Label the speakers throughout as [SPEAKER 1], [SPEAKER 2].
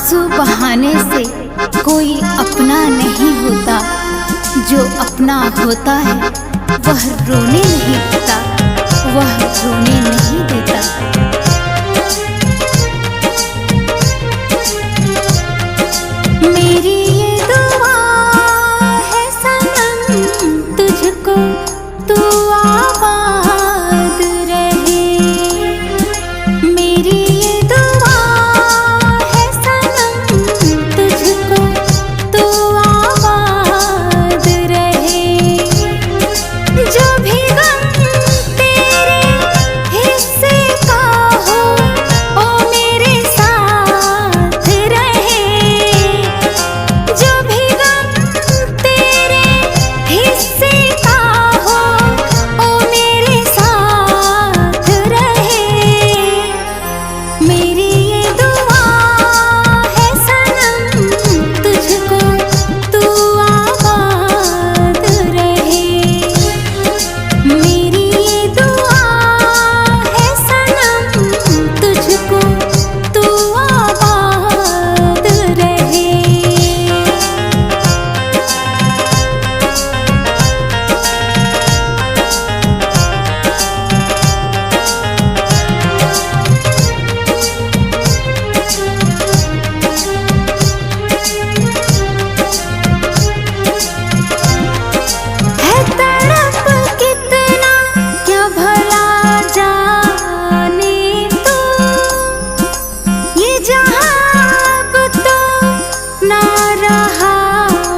[SPEAKER 1] आंसू बहाने से कोई अपना नहीं होता, जो अपना होता है वह रोने नहीं देता, वह रोने नहीं देता। मेरी ये दुआ है सनम तुझको, तू आबाद रहे। मेरी ये दुआ है सनम तुझको, तू आबाद रहे। जो भी गम तेरे हिस्से का हो ओ मेरे साथ रहे। जो भी गम तेरे हिस्से का हो ओ मेरे साथ रहे। मेरी ये दुआ है सनम तुझको, तू आबाद रहे। मेरी ये दुआ है सनम तुझको, तू आबाद रहे। है तड़प कितना क्या भला जाने तू, ये जहां अब तो ना रहा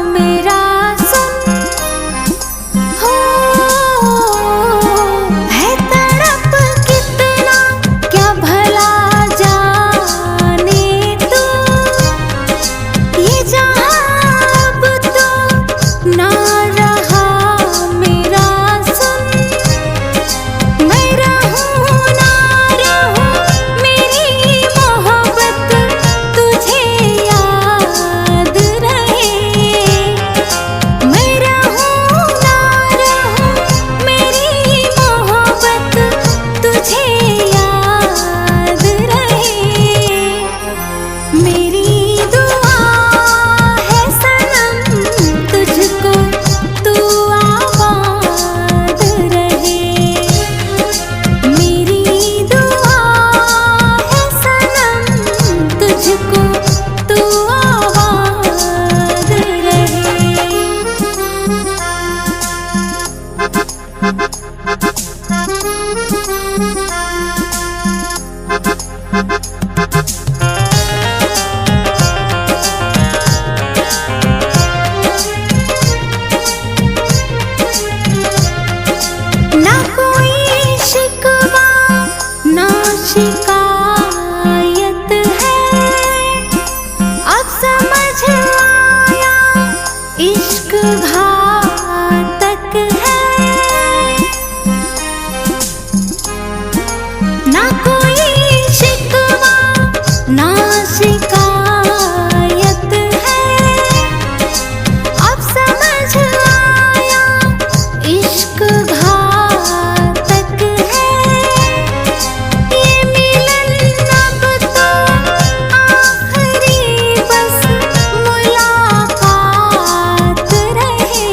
[SPEAKER 1] मेरा सुन हो। है तड़प कितना क्या भला जाने तू, ये जहां अब तो ना रहा मेरा सुन। मैं रहूं ना रहूं मेरी मोहब्बत तुझे याद रहे। मैं रहूं ना रहूं मेरी मोहब्बत तुझे याद रहे। मेरी दुआ है सनम तुझको, तू आबाद रहे। मेरी दुआ है सनम तुझको, तू आबाद रहे। ना कोई शिकवा ना शिकायत है, अब समझ आया इश्क घातक है। ना कोई शिकवा ना शिकायत है, अब समझ आया इश्क घातक है। ये मिलन अब तो आखिरी बस मुलाकात रहे।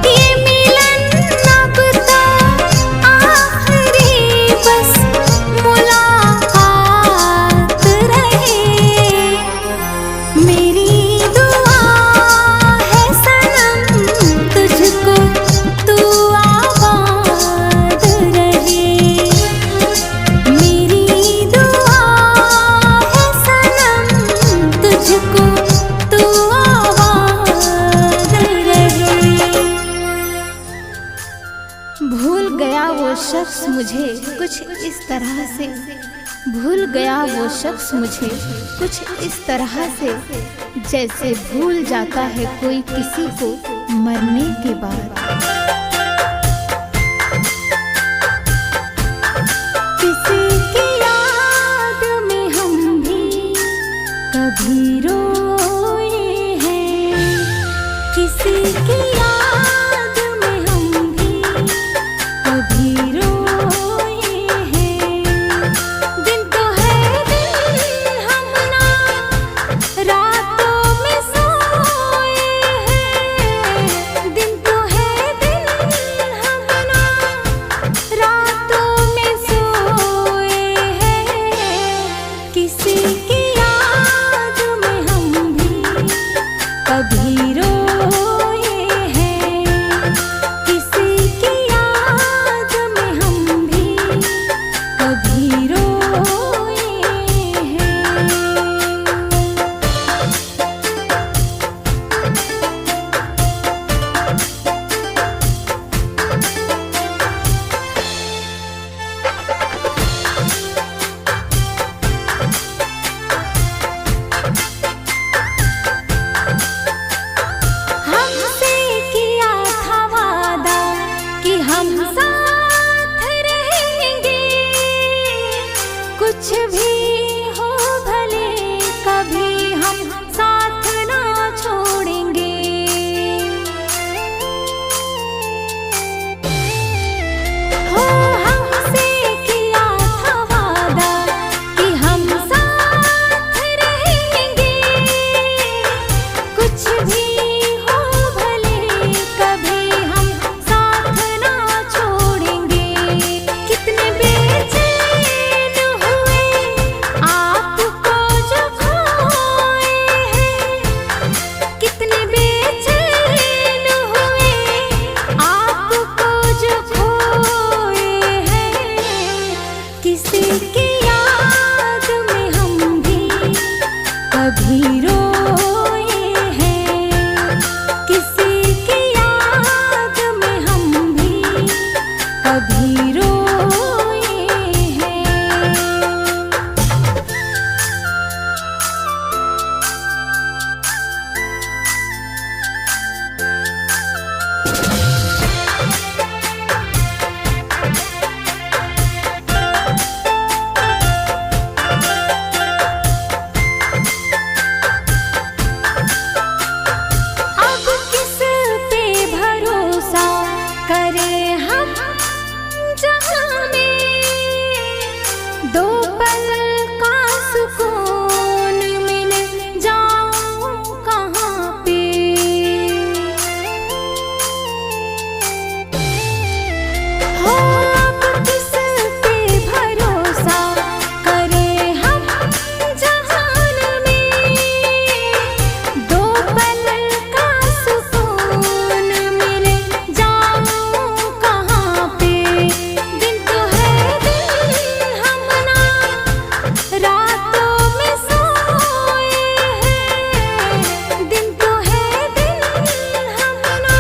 [SPEAKER 1] ये मिलन अब तो आखिरी बस मुलाकात रहे। मेरी दुआ है सनम तुझको, तू आबाद रहे। मेरी दुआ है सनम तुझको, तू आबाद रहे। भूल गया वो शख्स मुझे कुछ इस तरह से, भूल गया वो शख्स मुझे कुछ इस तरह से, जैसे भूल जाता है कोई किसी को मरने के बाद। किसी की याद में हम भी कभी रोए हैं, किसी की याद में हम भी कभी रोए हैं। दिन तो है दिन हम ना कुछ भी हो भले कभी हम साथ ना छोड़ेंगे। हो हमसे किया था वादा कि हम साथ रहेंगे। कुछ भी हो भले कभी हम साथ ना छोड़ेंगे। कितने बेचैन कभी रोए हैं, किसी की याद में हम भी कभी रोए हैं। दो पल का सुकून मिल जाऊं कहाँ पे। हो अब किस पे भरोसा करें हम जहान में। दो पल का सुकून मिल जाऊं कहाँ पे। दिन तो है रातों में सोए हैं। दिन तो है दिन हम ना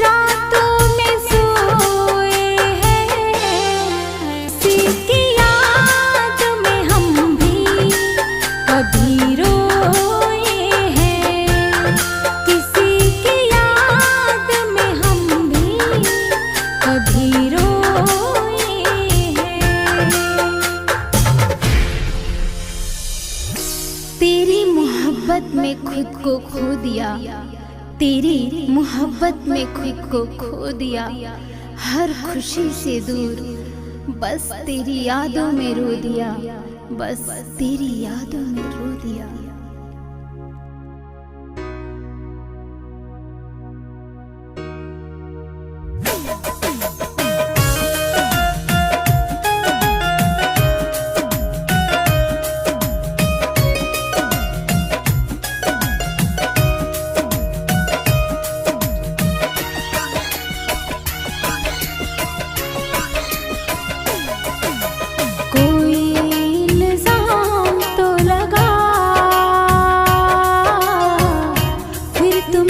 [SPEAKER 1] रातों में सोए हैं। किसी की याद में हम भी कभी रोए हैं। किसी की याद में हम भी कभी रोए हैं। तेरी मोहब्बत में खुद को खो दिया। तेरी मोहब्बत में खुद को खो दिया। हर खुशी से दूर बस तेरी यादों में रो दिया। बस तेरी यादों में रो दिया।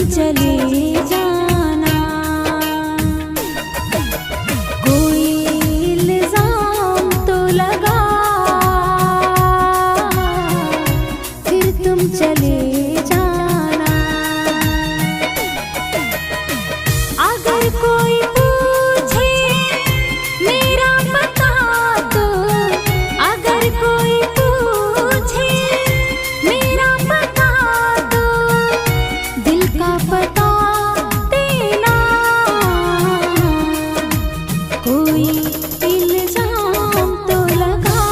[SPEAKER 1] चले जाना कोई इल्जाम तो लगा। फिर तुम चले जाना। अगर कोई पूछे मेरा पता तो। अगर कोई पूछे मेरा पता तो। दिल का पता देना। कोई इल्जाम तो लगा।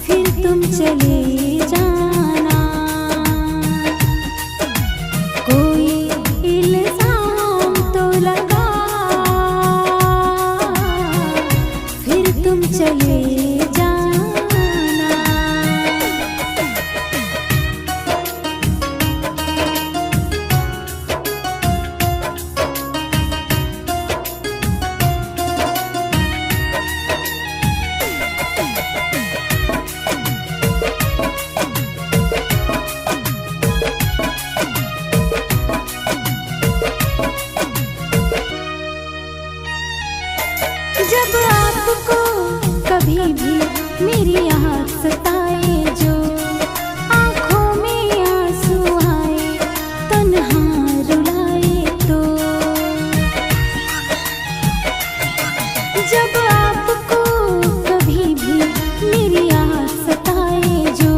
[SPEAKER 1] फिर तुम चले जाना। कोई इल्जाम तो लगा। फिर तुम चले जाना। आपको कभी भी मेरी याद सताए, जो आँखों में आंसू आए, तन्हा रुलाए तो, जब आपको कभी भी मेरी याद सताए, जो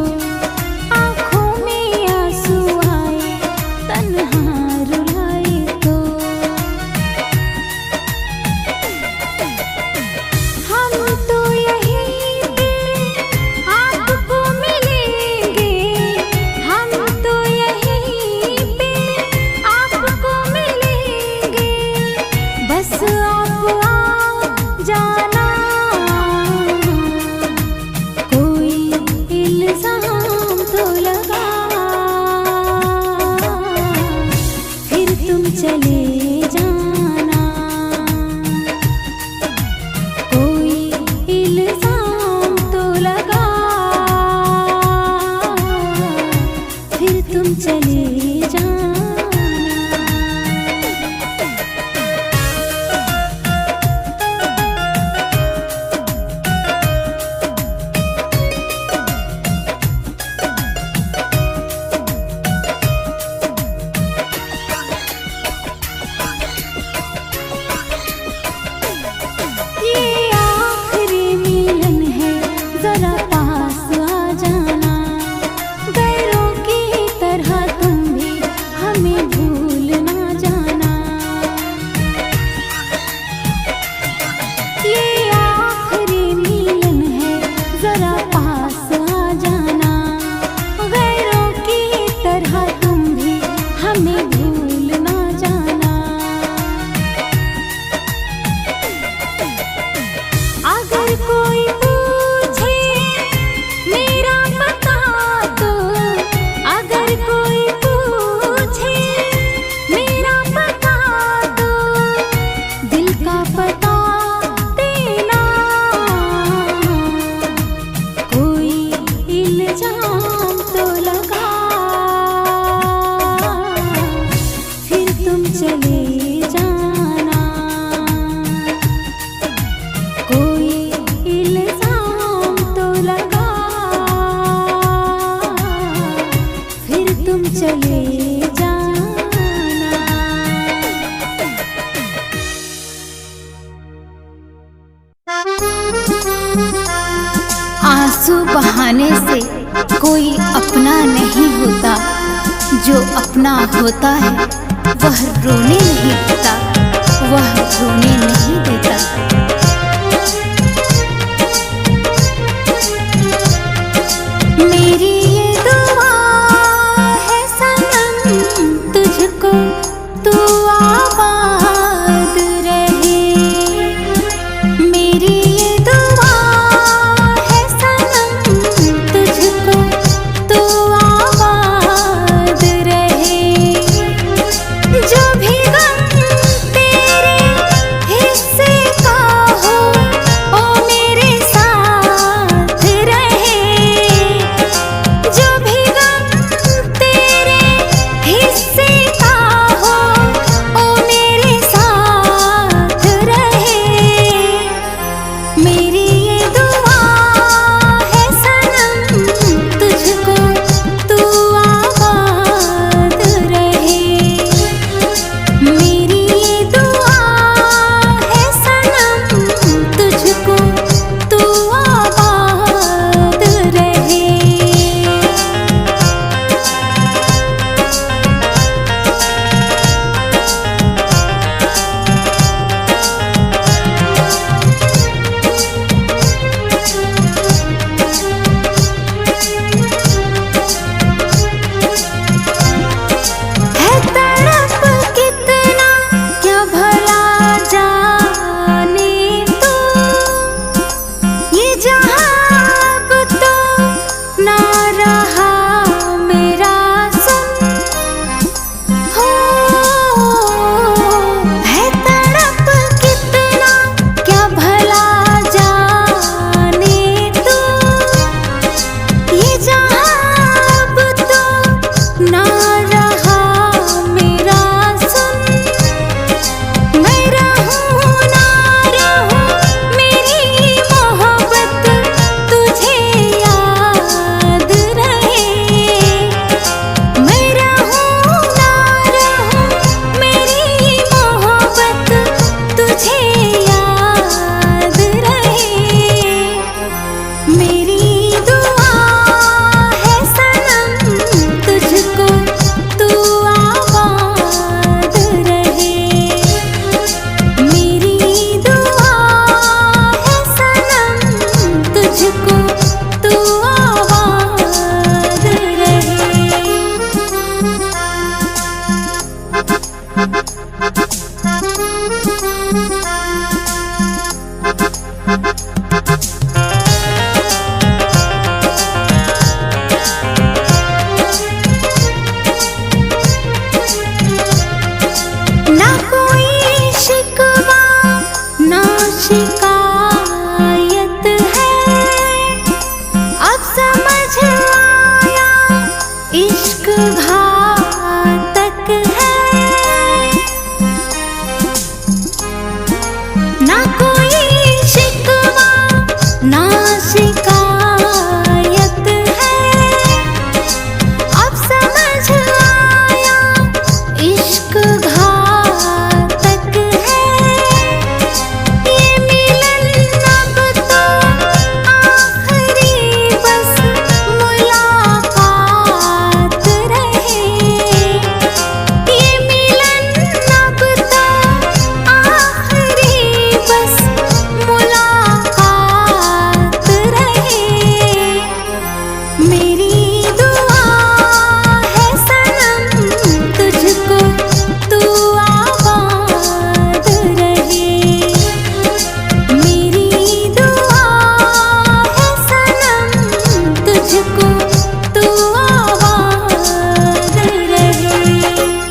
[SPEAKER 1] आँखों में आंसू आए, तन्हा रुलाए तो, हम तो यहीं पे आपको मिलेंगे, हम तो यहीं पे आपको मिलेंगे, बस आप आ जाना, कोई इल्जाम तो लगा, फिर तुम चले जाना, कोई इल्जाम तो लगा, फिर तुम चले जाना। ये आखिरी मिलन है, जरा पास आ जाना, गैरों की तरह तुम भी हमें भूल ना जाना। ये आखिरी मिलन है, जरा पास आ जाना, गैरों की तरह तुम भी हमें भूल ना जाना। अगर कोई पूछे मेरा पता तो, अगर कोई पूछे मेरा पता तो, दिल का पता देना, कोई इल्जाम तो लगा, फिर तुम चले जाना, कोई इल्जाम तो लगा, फिर तुम चले जाना। आंसू बहाने से कोई अपना नहीं होता, जो अपना होता है वह रोने नहीं देता, वह रोने नहीं देता।